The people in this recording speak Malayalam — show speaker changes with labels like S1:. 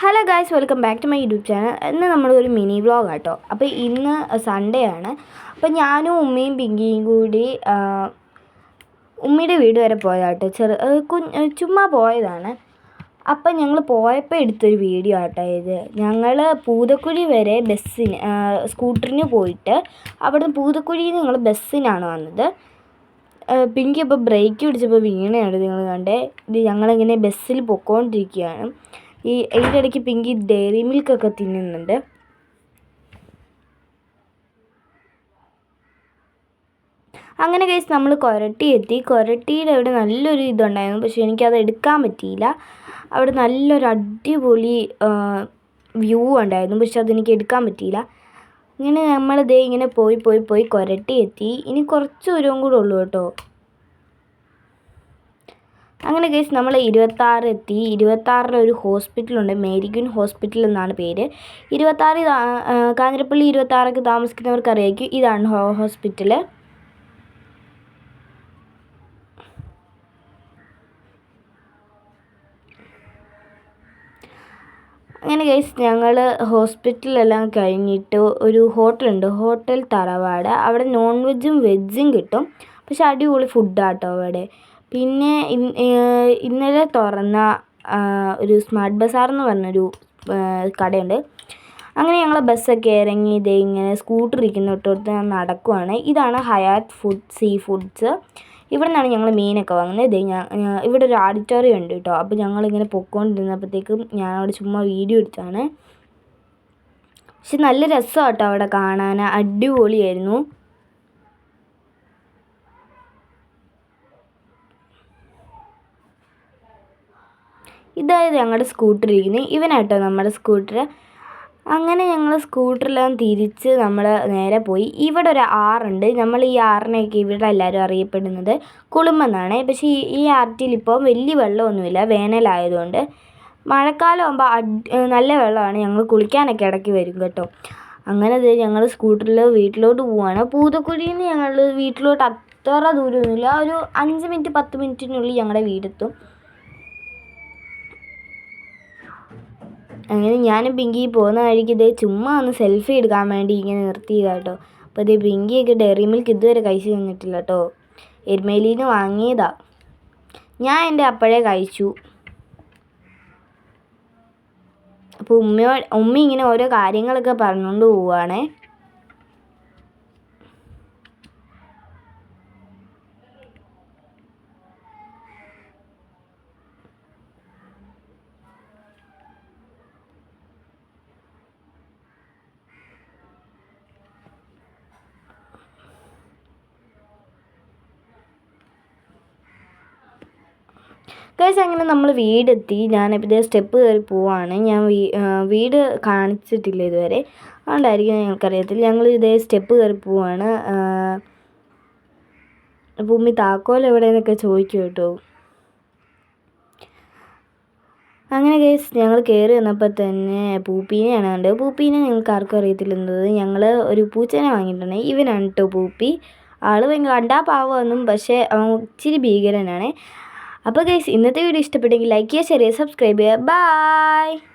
S1: Hello guys, welcome back to my YouTube channel. ഇന്ന് നമ്മളൊരു മിനി വ്ളോഗ് ആട്ടോ. അപ്പോൾ ഇന്ന് സൺഡേ ആണ്. അപ്പോൾ ഞാനും ഉമ്മയും പിങ്കിയും കൂടി ഉമ്മയുടെ വീട് വരെ പോയതാട്ടോ. ചുമ്മാ പോയതാണ്. അപ്പം ഞങ്ങൾ പോയപ്പോൾ എടുത്തൊരു വീഡിയോ ആട്ടോ ഇത്. ഞങ്ങൾ പൂതക്കുഴി വരെ സ്കൂട്ടറിന് പോയിട്ട് അവിടുന്ന് പൂതക്കുഴിയിൽ നിന്ന് ഞങ്ങൾ ബസ്സിനാണ് വന്നത്. പിങ്കി ഇപ്പോൾ ബ്രേക്ക് പിടിച്ചപ്പോൾ വീണയാണ് നിങ്ങൾ കണ്ടേ. ഇത് ഞങ്ങളിങ്ങനെ ബസ്സിൽ പൊയ്ക്കൊണ്ടിരിക്കുകയാണ്. ഇതിൻ്റെ ഇടയ്ക്ക് പിങ്കി ഡെയറി മിൽക്കൊക്കെ തിന്നുന്നുണ്ട്. അങ്ങനെ ഗൈസ് നമ്മൾ കൊരട്ടി എത്തി. കൊരട്ടിയുടെ അവിടെ നല്ലൊരു ഇതുണ്ടായിരുന്നു, പക്ഷേ എനിക്കത് എടുക്കാൻ പറ്റിയില്ല. അവിടെ നല്ലൊരു അടിപൊളി വ്യൂ ഉണ്ടായിരുന്നു, പക്ഷെ അതെനിക്ക് എടുക്കാൻ പറ്റിയില്ല. ഇങ്ങനെ നമ്മളിതേ ഇങ്ങനെ പോയി കൊരട്ടി എത്തി. ഇനി കുറച്ച് ദൂരവും കൂടെ ഉള്ളൂ കേട്ടോ. അങ്ങനെ ഗൈസ് നമ്മൾ 26 എത്തി. 26 ഒരു ഹോസ്പിറ്റലുണ്ട്, മേരിഗൺ ഹോസ്പിറ്റൽ എന്നാണ് പേര്. 26 കാഞ്ഞിരപ്പള്ളി 26 താമസിക്കുന്നവർക്ക് അറിയായിരിക്കും, ഇതാണ് ഹോസ്പിറ്റൽ. അങ്ങനെ ഗൈസ് ഞങ്ങൾ ഹോസ്പിറ്റലെല്ലാം കഴിഞ്ഞിട്ട് ഒരു ഹോട്ടലുണ്ട്, ഹോട്ടൽ തറവാട്. അവിടെ നോൺ വെജും വെജും കിട്ടും, പക്ഷെ അടിപൊളി ഫുഡാട്ടോ അവിടെ. പിന്നെ ഇന്നലെ തുറന്ന ഒരു സ്മാർട്ട് ബസാർ എന്ന് പറഞ്ഞൊരു കടയുണ്ട്. അങ്ങനെ ഞങ്ങൾ ബസ്സൊക്കെ ഇറങ്ങി ഇതേ ഇങ്ങനെ സ്കൂട്ടർ ഇരിക്കുന്നിടത്തോട്ട് നടക്കുവാണ്. ഇതാണ് ഹയാത്ത് സീ ഫുഡ്സ്. ഇവിടെ നിന്നാണ് ഞങ്ങൾ മീനൊക്കെ വാങ്ങുന്നത്. ഇതേ ഇവിടെ ഒരു ഓഡിറ്റോറിയം ഉണ്ട് കേട്ടോ. അപ്പോൾ ഞങ്ങളിങ്ങനെ പൊയ്ക്കൊണ്ടിരുന്നപ്പോഴത്തേക്കും ഞാനവിടെ ചുമ്മാ വീഡിയോ എടുത്താണ്. പക്ഷെ നല്ല രസമാണ് കേട്ടോ അവിടെ കാണാൻ, അടിപൊളിയായിരുന്നു. ഇതായത് ഞങ്ങളുടെ സ്കൂട്ടർ ഇരിക്കുന്നത്, ഇവനാട്ടോ നമ്മുടെ സ്കൂട്ടർ. അങ്ങനെ ഞങ്ങൾ സ്കൂട്ടറെല്ലാം തിരിച്ച് നമ്മൾ നേരെ പോയി. ഇവിടെ ഒരു ആറുണ്ട്. നമ്മൾ ഈ ആറിനെയൊക്കെ ഇവിടെ എല്ലാവരും അറിയപ്പെടുന്നത് കുളുമെന്നാണ്. പക്ഷേ ഈ ആറ്റിൽ ഇപ്പോൾ വലിയ വെള്ളമൊന്നുമില്ല, വേനലായതുകൊണ്ട്. മഴക്കാലം ആകുമ്പോൾ നല്ല വെള്ളമാണ്. ഞങ്ങൾ കുളിക്കാനൊക്കെ ഇടയ്ക്ക് വരും കേട്ടോ. അങ്ങനെ ഞങ്ങൾ സ്കൂട്ടറിൽ വീട്ടിലോട്ട് പോവുകയാണ്. പൂതക്കുഴിയിൽ നിന്ന് ഞങ്ങൾ വീട്ടിലോട്ട് അത്ര ദൂരമൊന്നുമില്ല, ഒരു 5 മിനിറ്റ് 10 മിനിറ്റിനുള്ളിൽ ഞങ്ങളുടെ വീടെത്തും. അങ്ങനെ ഞാനും പിങ്കി പോകുന്ന വഴിക്ക് ഇതേ ചുമ്മാ ഒന്ന് സെൽഫി എടുക്കാൻ വേണ്ടി ഇങ്ങനെ നിർത്തിയതാട്ടോ. അപ്പോൾ ഇതേ പിങ്കിയൊക്കെ ഡെയറി മിൽക്ക് ഇതുവരെ കഴിച്ച് തന്നിട്ടില്ല കേട്ടോ. എരുമേലിയിൽ നിന്ന് വാങ്ങിയതാ. ഞാൻ എൻ്റെ അപ്പോഴേ കഴിച്ചു. അപ്പോൾ ഉമ്മ ഇങ്ങനെ ഓരോ കാര്യങ്ങളൊക്കെ പറഞ്ഞുകൊണ്ട് പോവുകയാണേ. ഗൈസ് അങ്ങനെ നമ്മൾ വീടെത്തി. ഞാനിപ്പോൾ ഇതേ സ്റ്റെപ്പ് കയറി പോവാണ്. ഞാൻ വീട് കാണിച്ചിട്ടില്ല ഇതുവരെ, അതുകൊണ്ടായിരിക്കും ഞങ്ങൾക്കറിയത്തില്ല. ഞങ്ങൾ ഇതേ സ്റ്റെപ്പ് കയറി പോവാണ്. ഭൂമി താക്കോൽ എവിടെയെന്നൊക്കെ ചോദിക്കും കേട്ടോ. അങ്ങനെ ഗൈസ് ഞങ്ങൾ കയറി വന്നപ്പോൾ തന്നെ പൂപ്പീനെയാണ് കണ്ടത്. പൂപ്പീനെ ഞങ്ങൾക്ക് ആർക്കും അറിയത്തില്ലെന്നത്. ഞങ്ങൾ ഒരു പൂച്ചേനെ വാങ്ങിയിട്ടുണ്ട്. ഇവനാണ് കേട്ടോ പൂപ്പി. ആൾ ഭയങ്കര കണ്ടാൽ പാവമൊന്നും, പക്ഷേ അവൻ ഇച്ചിരി ഭീകരനാണ്. അപ്പോൾ ഗൈസ് ഇന്നത്തെ വീഡിയോ ഇഷ്ടപ്പെട്ടെങ്കിൽ ലൈക്ക് ചെയ്യുക, ഷെയർ ചെയ്യുക, സബ്സ്ക്രൈബ് ചെയ്യുക. ബൈ.